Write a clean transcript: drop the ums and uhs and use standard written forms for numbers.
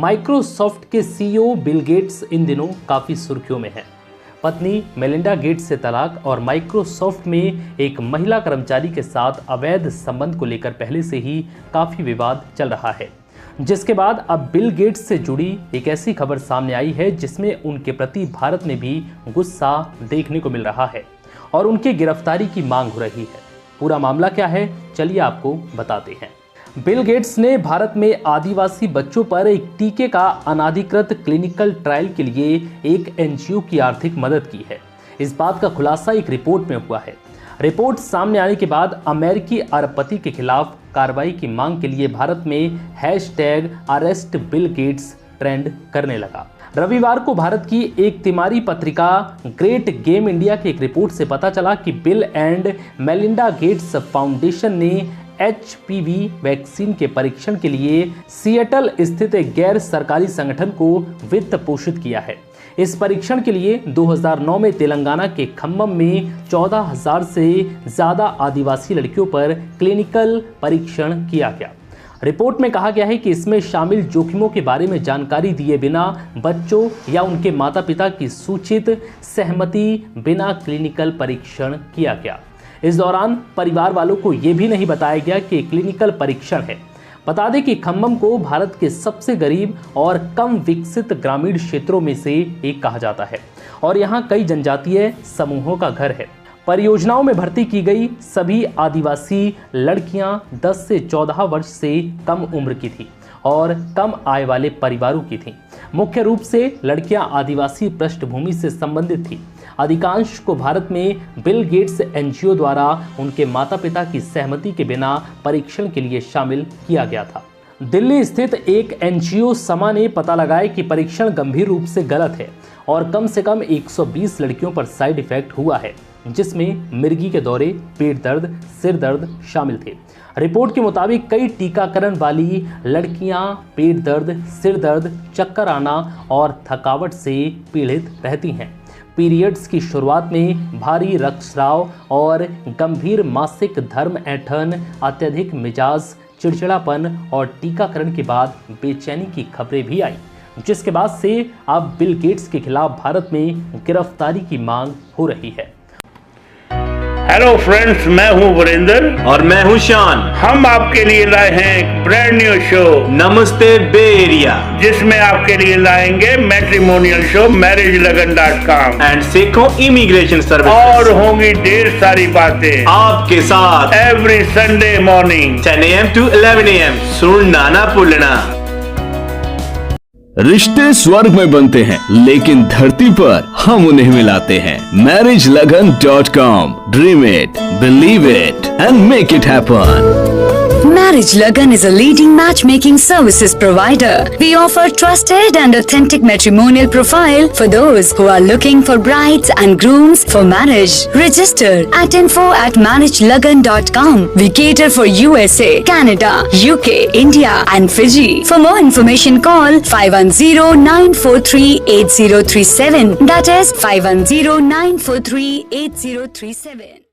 Microsoft के CEO Bill Gates इन दिनों काफी सुर्खियों में हैं। पत्नी मेलिंडा गेट्स से तलाक और माइक्रोसॉफ्ट में एक महिला कर्मचारी के साथ अवैध संबंध को लेकर पहले से ही काफी विवाद चल रहा है, जिसके बाद अब बिल गेट्स से जुड़ी एक ऐसी खबर सामने आई है जिसमें उनके प्रति भारत में भी गुस्सा देखने को मिल रहा है और उनकी गिरफ्तारी की मांग हो रही है। पूरा मामला क्या है, चलिए आपको बताते हैं। बिल गेट्स ने भारत में आदिवासी बच्चों पर एक टीके का अनाधिकृत क्लिनिकल ट्रायल के लिए एक एनजीओ की आर्थिक मदद की है। इस बात का खुलासा एक रिपोर्ट में हुआ है। रिपोर्ट सामने आने के बाद अमेरिकी अरबपति के खिलाफ कार्रवाई की मांग के लिए भारत में #ArrestBillGates ट्रेंड करने लगा। रविवार को भारत की एक तिमारी पत्रिका ग्रेट गेम इंडिया की एक रिपोर्ट से पता चला कि bill and Melinda Gates foundation ने HPV वैक्सीन के परीक्षण के लिए सिएटल स्थित एक गैर सरकारी संगठन को वित्त पोषित किया है। इस परीक्षण के लिए 2009 में तेलंगाना के खम्मम में 14,000 से ज्यादा आदिवासी लड़कियों पर क्लिनिकल परीक्षण किया गया। रिपोर्ट में कहा गया है कि इसमें शामिल जोखिमों के बारे में जानकारी दिए बिना बच्चों या उनके माता पिता की सूचित सहमति बिना क्लिनिकल परीक्षण किया गया। इस दौरान परिवार वालों को यह भी नहीं बताया गया कि क्लिनिकल परीक्षण है। बता दें कि खम्मम को भारत के सबसे गरीब और कम विकसित ग्रामीण क्षेत्रों में से एक कहा जाता है और यहाँ कई जनजातीय समूहों का घर है। परियोजनाओं में भर्ती की गई सभी आदिवासी लड़कियां 10 से 14 वर्ष से कम उम्र की थी और कम आय वाले परिवारों की थीं। मुख्य रूप से लड़कियां आदिवासी पृष्ठभूमि से संबंधित थीं। अधिकांश को भारत में बिल गेट्स एनजीओ द्वारा उनके माता पिता की सहमति के बिना परीक्षण के लिए शामिल किया गया था। दिल्ली स्थित एक एनजीओ समा ने पता लगाया कि परीक्षण गंभीर रूप से गलत है और कम से कम 120 लड़कियों पर साइड इफेक्ट हुआ है, जिसमें मिर्गी के दौरे, पेट दर्द, सिर दर्द शामिल थे। रिपोर्ट के मुताबिक कई टीकाकरण वाली लड़कियां पेट दर्द, सिर दर्द, चक्कर आना और थकावट से पीड़ित रहती हैं। पीरियड्स की शुरुआत में भारी रक्तस्राव और गंभीर मासिक धर्म ऐंठन, अत्यधिक मिजाज, चिड़चिड़ापन और टीकाकरण के बाद बेचैनी की खबरें भी आई, जिसके बाद से अब बिल गेट्स के खिलाफ भारत में गिरफ्तारी की मांग हो रही है। हेलो फ्रेंड्स, मैं हूं वीरेंद्र और मैं हूं शान। हम आपके लिए लाए हैं एक ब्रांड न्यू शो नमस्ते बे एरिया, जिसमें आपके लिए लाएंगे मैट्रिमोनियल शो MarriageLagan.com एंड सीखो इमिग्रेशन सर्विस और होंगी ढेर सारी बातें आपके साथ every Sunday morning 10 AM to 11 AM। सुनना ना भूलना। रिश्ते स्वर्ग में बनते हैं, लेकिन धरती पर हम उन्हें मिलाते हैं। MarriageLagan.com। Dream it, believe it, and make it happen. Marriage Lagan is a leading matchmaking services provider. We offer trusted and authentic matrimonial profile for those who are looking for brides and grooms for marriage. Register at info@marriagelagan.com. We cater for USA, Canada, UK, India and Fiji. For more information call 510-943-8037. That is 510-943-8037.